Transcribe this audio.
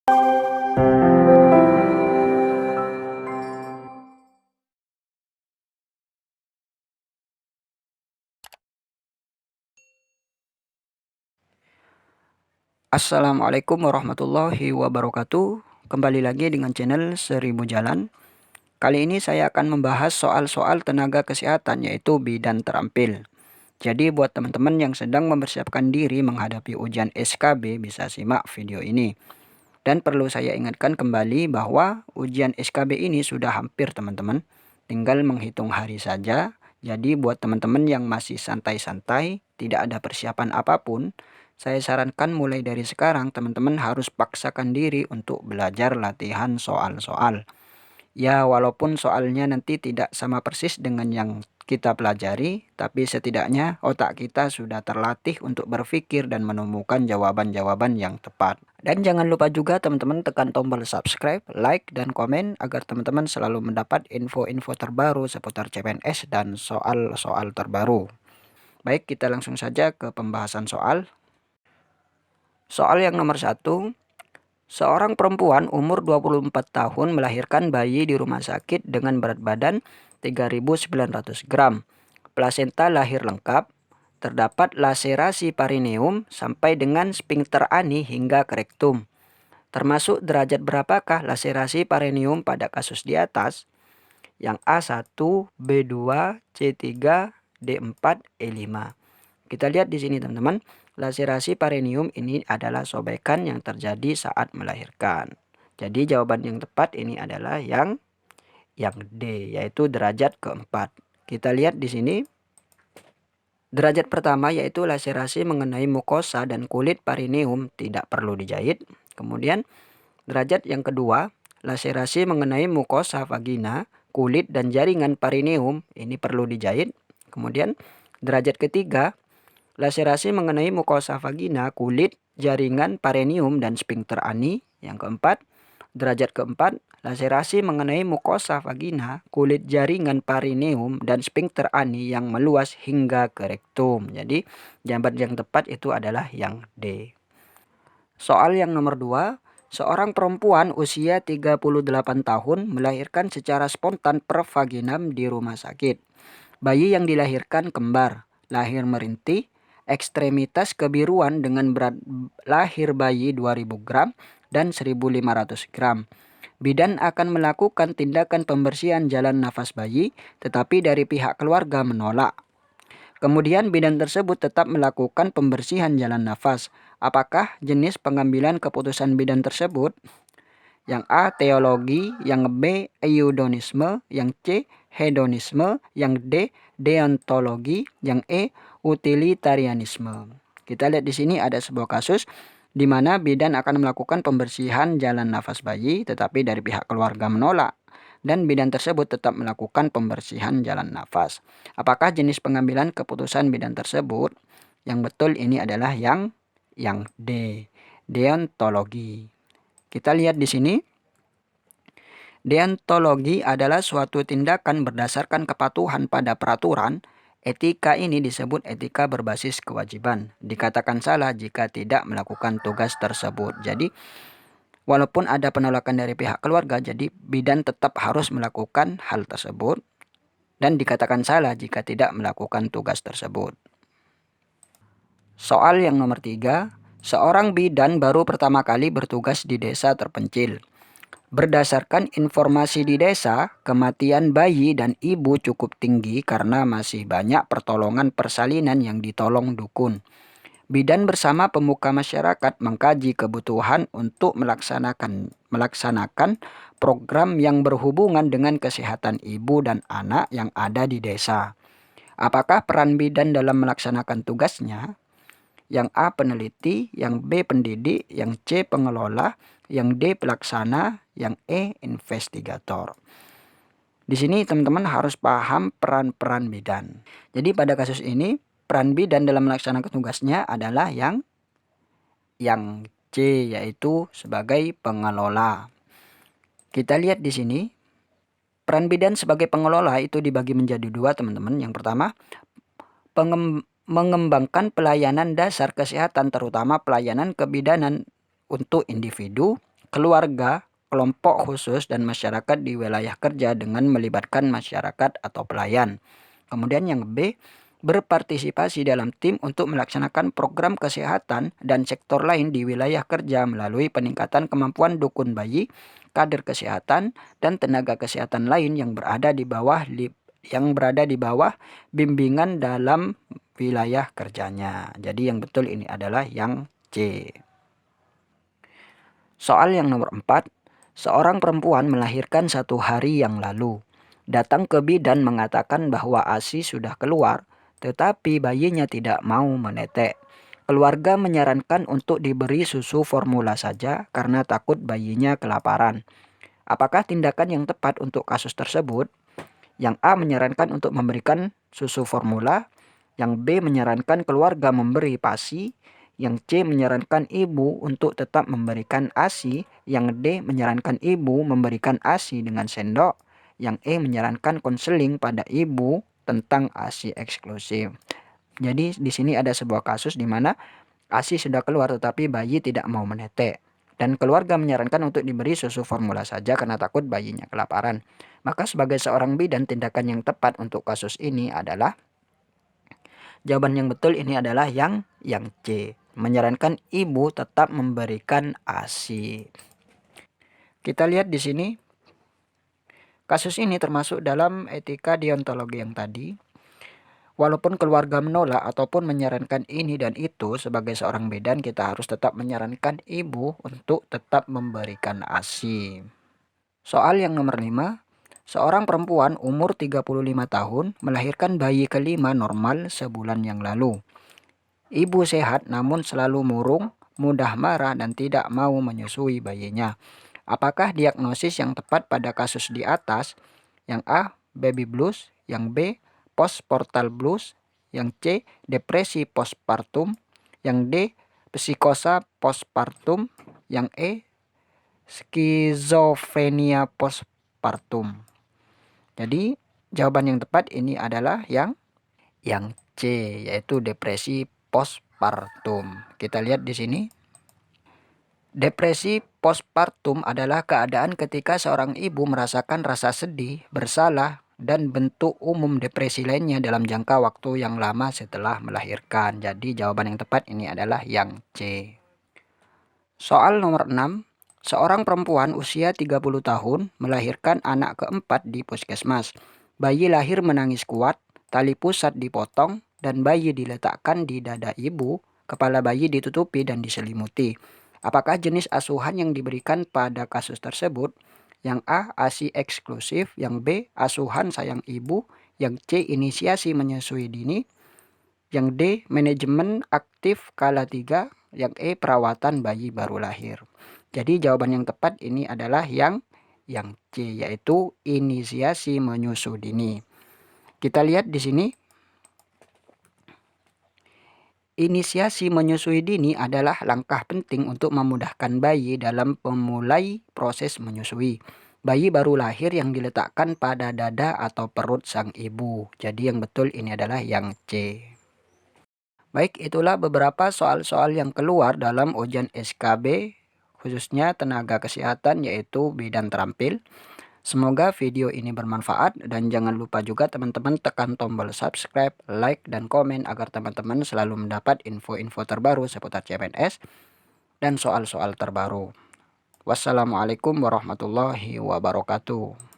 Assalamualaikum warahmatullahi wabarakatuh. Kembali lagi dengan channel Seribu Jalan. Kali ini saya akan membahas soal-soal tenaga kesehatan yaitu bidan terampil. Jadi buat teman-teman yang sedang mempersiapkan diri menghadapi ujian SKB bisa simak video ini. Dan perlu saya ingatkan kembali bahwa ujian SKB ini sudah hampir teman-teman. Tinggal menghitung hari saja. Jadi buat teman-teman yang masih santai-santai, tidak ada persiapan apapun, saya sarankan mulai dari sekarang teman-teman harus paksakan diri untuk belajar latihan soal-soal. Ya, walaupun soalnya nanti tidak sama persis dengan yang kita pelajari, tapi setidaknya otak kita sudah terlatih untuk berpikir dan menemukan jawaban-jawaban yang tepat. Dan jangan lupa juga teman-teman tekan tombol subscribe, like, dan komen agar teman-teman selalu mendapat info-info terbaru seputar CPNS dan soal-soal terbaru. Baik, kita langsung saja ke pembahasan soal. Soal yang nomor 1. Seorang perempuan umur 24 tahun melahirkan bayi di rumah sakit dengan berat badan 3.900 gram. Plasenta lahir lengkap, terdapat laserasi perineum sampai dengan sphincter ani hingga ke rektum. Termasuk derajat berapakah laserasi perineum pada kasus di atas? Yang A1, B2, C3, D4, E5. Kita lihat di sini teman-teman, laserasi perineum ini adalah sobekan yang terjadi saat melahirkan. Jadi jawaban yang tepat ini adalah yang D, yaitu derajat keempat. Kita lihat di sini, derajat pertama yaitu laserasi mengenai mukosa dan kulit perineum tidak perlu dijahit. Kemudian derajat yang kedua, laserasi mengenai mukosa vagina, kulit dan jaringan perineum ini perlu dijahit. Kemudian derajat ketiga, laserasi mengenai mukosa vagina, kulit, jaringan, perineum, dan sphincter ani. Yang keempat, derajat keempat, laserasi mengenai mukosa vagina, kulit, jaringan, perineum, dan sphincter ani yang meluas hingga ke rektum. Jadi, jawaban yang tepat itu adalah yang D. Soal yang nomor 2. Seorang perempuan usia 38 tahun melahirkan secara spontan per vaginam di rumah sakit. Bayi yang dilahirkan kembar, lahir merintih, ekstremitas kebiruan dengan berat lahir bayi 2000 gram dan 1500 gram. Bidan akan melakukan tindakan pembersihan jalan nafas bayi, tetapi dari pihak keluarga menolak. Kemudian bidan tersebut tetap melakukan pembersihan jalan nafas. Apakah jenis pengambilan keputusan bidan tersebut? Yang A. Teologi, yang B. Eudonisme, yang C. Hedonisme, yang D. Deontologi, yang E. Utilitarianisme. Kita lihat di sini ada sebuah kasus di mana bidan akan melakukan pembersihan jalan nafas bayi tetapi dari pihak keluarga menolak dan bidan tersebut tetap melakukan pembersihan jalan nafas. Apakah jenis pengambilan keputusan bidan tersebut? Yang betul ini adalah yang D. Deontologi. Kita lihat di sini. Deontologi adalah suatu tindakan berdasarkan kepatuhan pada peraturan. Etika ini disebut etika berbasis kewajiban. Dikatakan salah jika tidak melakukan tugas tersebut. Jadi, walaupun ada penolakan dari pihak keluarga, jadi bidan tetap harus melakukan hal tersebut. Dan dikatakan salah jika tidak melakukan tugas tersebut. Soal yang nomor 3. Seorang bidan baru pertama kali bertugas di desa terpencil. Berdasarkan informasi di desa, kematian bayi dan ibu cukup tinggi karena masih banyak pertolongan persalinan yang ditolong dukun. Bidan bersama pemuka masyarakat mengkaji kebutuhan untuk melaksanakan program yang berhubungan dengan kesehatan ibu dan anak yang ada di desa. Apakah peran bidan dalam melaksanakan tugasnya? Yang A. Peneliti, yang B. Pendidik, yang C. Pengelola, yang D. Pelaksana, yang E. Investigator. Di sini teman-teman harus paham peran-peran bidan. Jadi pada kasus ini peran bidan dalam melaksanakan tugasnya adalah yang C, yaitu sebagai pengelola. Kita lihat di sini peran bidan sebagai pengelola itu dibagi menjadi dua teman-teman. Yang pertama, mengembangkan pelayanan dasar kesehatan terutama pelayanan kebidanan untuk individu. keluarga, kelompok khusus, dan masyarakat di wilayah kerja dengan melibatkan masyarakat atau pelayan. Kemudian yang B, berpartisipasi dalam tim untuk melaksanakan program kesehatan dan sektor lain di wilayah kerja melalui peningkatan kemampuan dukun bayi, kader kesehatan, dan tenaga kesehatan lain yang berada di bawah bimbingan dalam wilayah kerjanya. Jadi yang betul ini adalah yang C. Soal yang nomor 4, seorang perempuan melahirkan 1 hari yang lalu. Datang ke bidan mengatakan bahwa ASI sudah keluar, tetapi bayinya tidak mau menetek. Keluarga menyarankan untuk diberi susu formula saja karena takut bayinya kelaparan. Apakah tindakan yang tepat untuk kasus tersebut? Yang A menyarankan untuk memberikan susu formula, yang B menyarankan keluarga memberi PASI, yang C menyarankan ibu untuk tetap memberikan ASI, yang D menyarankan ibu memberikan ASI dengan sendok, yang E menyarankan konseling pada ibu tentang ASI eksklusif. Jadi di sini ada sebuah kasus di mana ASI sudah keluar tetapi bayi tidak mau menetek. Dan keluarga menyarankan untuk diberi susu formula saja karena takut bayinya kelaparan. Maka sebagai seorang bidan, tindakan yang tepat untuk kasus ini adalah, jawaban yang betul ini adalah yang C. Menyarankan ibu tetap memberikan ASI. Kita lihat di sini, kasus ini termasuk dalam etika deontologi yang tadi. Walaupun keluarga menolak ataupun menyarankan ini dan itu, sebagai seorang bidan kita harus tetap menyarankan ibu untuk tetap memberikan ASI. Soal yang nomor 5, seorang perempuan umur 35 tahun melahirkan bayi kelima normal sebulan yang lalu. Ibu sehat namun selalu murung, mudah marah dan tidak mau menyusui bayinya. Apakah diagnosis yang tepat pada kasus di atas? Yang A, baby blues, yang B, postpartum blues, yang C, depresi postpartum, yang D, psikosa postpartum, yang E, skizofrenia postpartum. Jadi jawaban yang tepat ini adalah yang C, yaitu depresi postpartum. Kita lihat di sini. Depresi postpartum adalah keadaan ketika seorang ibu merasakan rasa sedih, bersalah, dan bentuk umum depresi lainnya dalam jangka waktu yang lama setelah melahirkan. Jadi jawaban yang tepat ini adalah yang C. Soal nomor 6. Seorang perempuan usia 30 tahun melahirkan anak keempat di puskesmas. Bayi lahir menangis kuat, tali pusat dipotong, dan bayi diletakkan di dada ibu, kepala bayi ditutupi dan diselimuti. Apakah jenis asuhan yang diberikan pada kasus tersebut? Yang A, ASI eksklusif, yang B, asuhan sayang ibu, yang C, inisiasi menyusui dini, yang D, manajemen aktif kala 3, yang E, perawatan bayi baru lahir. Jadi jawaban yang tepat ini adalah yang C, yaitu inisiasi menyusui dini. Kita lihat di sini. Inisiasi menyusui dini adalah langkah penting untuk memudahkan bayi dalam memulai proses menyusui. Bayi baru lahir yang diletakkan pada dada atau perut sang ibu. Jadi yang betul ini adalah yang C. Baik, itulah beberapa soal-soal yang keluar dalam ujian SKB, khususnya tenaga kesehatan, yaitu bidan terampil. Semoga video ini bermanfaat dan jangan lupa juga teman-teman tekan tombol subscribe, like, dan komen agar teman-teman selalu mendapat info-info terbaru seputar CPNS dan soal-soal terbaru. Wassalamualaikum warahmatullahi wabarakatuh.